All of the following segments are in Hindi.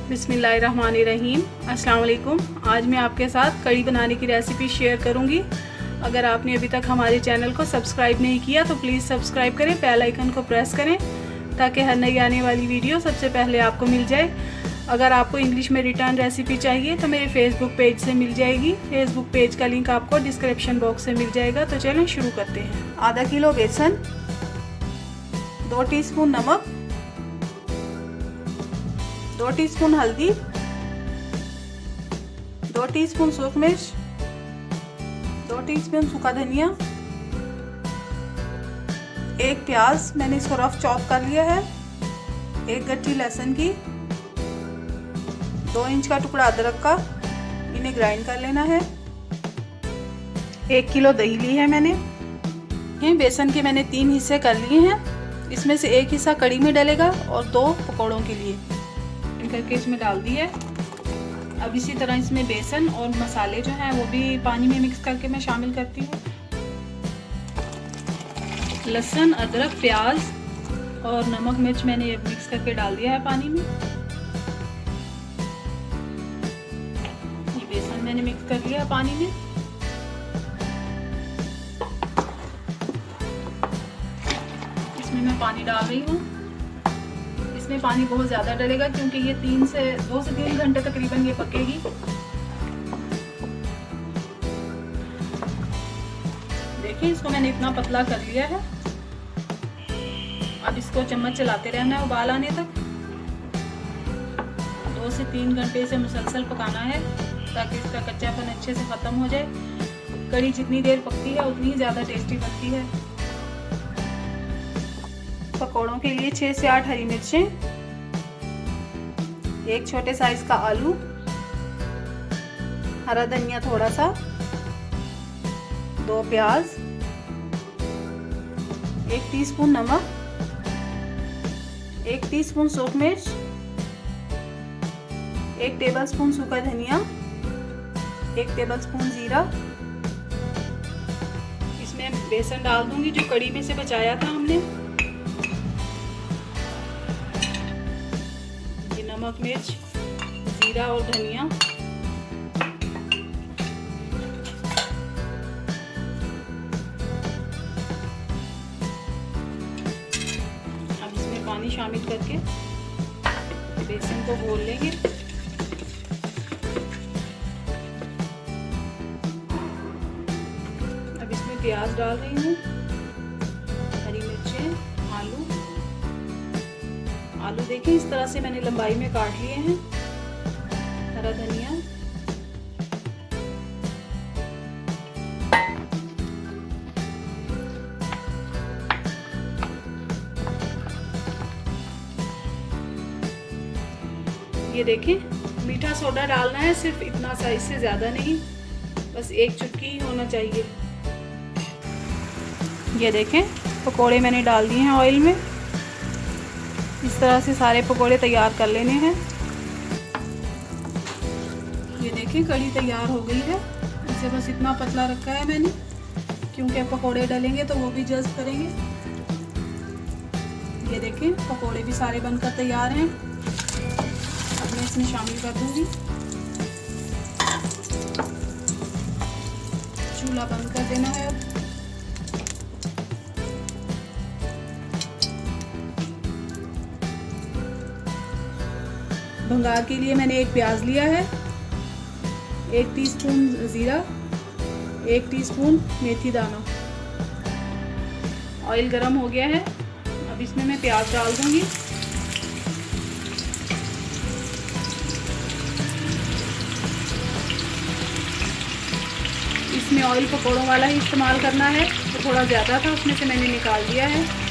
बिस्मिल्लाहिर्रहमानिर्रहीम। अस्सलाम वालेकुम। आज मैं आपके साथ कड़ी बनाने की रेसिपी शेयर करूंगी। अगर आपने अभी तक हमारे चैनल को सब्सक्राइब नहीं किया तो प्लीज़ सब्सक्राइब करें, बेल आइकन को प्रेस करें ताकि हर नई आने वाली वीडियो सबसे पहले आपको मिल जाए। अगर आपको इंग्लिश में रिटर्न रेसिपी चाहिए तो मेरे फेसबुक पेज से मिल जाएगी। फेसबुक पेज का लिंक आपको डिस्क्रिप्शन बॉक्स से मिल जाएगा। तो चलें शुरू करते हैं। आधा किलो बेसन, 2 टीस्पून नमक, 2 टीस्पून हल्दी, 2 टीस्पून सूखी मिर्च, 2 टीस्पून सूखा धनिया, 1 प्याज मैंने इसको रफ चॉप कर लिया है, 1 गट्ठी लहसुन की, 2 इंच का टुकड़ा अदरक का, इन्हें ग्राइंड कर लेना है। 1 किलो दही ली है मैंने। बेसन के मैंने 3 हिस्से कर लिए हैं। इसमें से 1 हिस्सा कड़ी में डलेगा और 2 पकौड़ों के लिए करके इसमें डाल दी है। अब इसी तरह इसमें बेसन और मसाले जो हैं वो भी पानी में मिक्स करके मैं शामिल करती हूँ। लहसुन, अदरक, प्याज और नमक मिर्च मैंने मिक्स करके डाल दिया है पानी में। ये बेसन मैंने मिक्स कर लिया है पानी में। इसमें मैं पानी डाल रही हूँ। इसमें पानी बहुत ज़्यादा डलेगा क्योंकि ये 2 से 3 घंटे तकरीबन ये पकेगी। देखिए इसको मैंने इतना पतला कर लिया है। अब इसको चम्मच चलाते रहना है उबाल आने तक। 2 से 3 घंटे इसे मुसलसल पकाना है ताकि इसका कच्चापन अच्छे से ख़त्म हो जाए। कड़ी जितनी देर पकती है उतनी ही ज़्यादा टेस्टी बनती है। पकौड़ों के लिए 6 से 8 हरी मिर्चें, 1 छोटे साइज का आलू, हरा धनिया थोड़ा सा, 2 प्याज, 1 टीस्पून नमक, 1 टीस्पून सूखी मिर्च, 1 टेबलस्पून सूखा धनिया, 1 टेबलस्पून जीरा। इसमें बेसन डाल दूंगी जो कड़ी में से बचाया था हमने। नमक, मिर्च, जीरा और धनिया। अब इसमें पानी शामिल करके बेसन को घोल लेंगे। अब इसमें प्याज डाल रही हूँ, हरी मिर्चें, आलू देखिए इस तरह से मैंने लंबाई में काट लिए हैं, हरा धनिया, ये देखिए मीठा सोडा डालना है, सिर्फ इतना सा, इससे ज्यादा नहीं, बस 1 चुटकी ही होना चाहिए। ये देखें पकोड़े मैंने डाल दिए हैं ऑयल में। इस तरह से सारे पकोड़े तैयार कर लेने हैं। ये देखिए कड़ी तैयार हो गई है। इसे बस इतना पतला रखा है मैंने क्योंकि पकोड़े डलेंगे तो वो भी जज्ब करेंगे। ये देखिए पकोड़े भी सारे बनकर तैयार हैं। अब मैं इसमें शामिल कर दूंगी। चूल्हा बंद कर देना है। अब भंगार के लिए मैंने 1 प्याज लिया है, 1 टीस्पून जीरा, 1 टीस्पून मेथी दाना। ऑयल गरम हो गया है। अब इसमें मैं प्याज डाल दूंगी। इसमें ऑयल पकौड़ों वाला ही इस्तेमाल करना है, तो थोड़ा ज़्यादा था, उसमें से मैंने निकाल दिया है।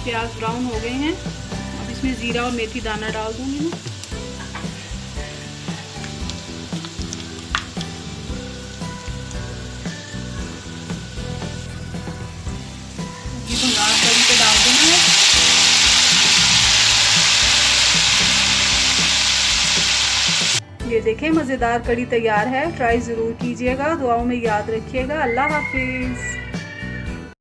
प्याज ब्राउन हो गए हैं। अब इसमें जीरा और मेथी दाना डाल दूंगी मैं। ये भुना करके डाल देना है। ये देखें मज़ेदार कड़ी तैयार है। ट्राई ज़रूर कीजिएगा, दुआओं में याद रखिएगा। अल्लाह हाफिज़।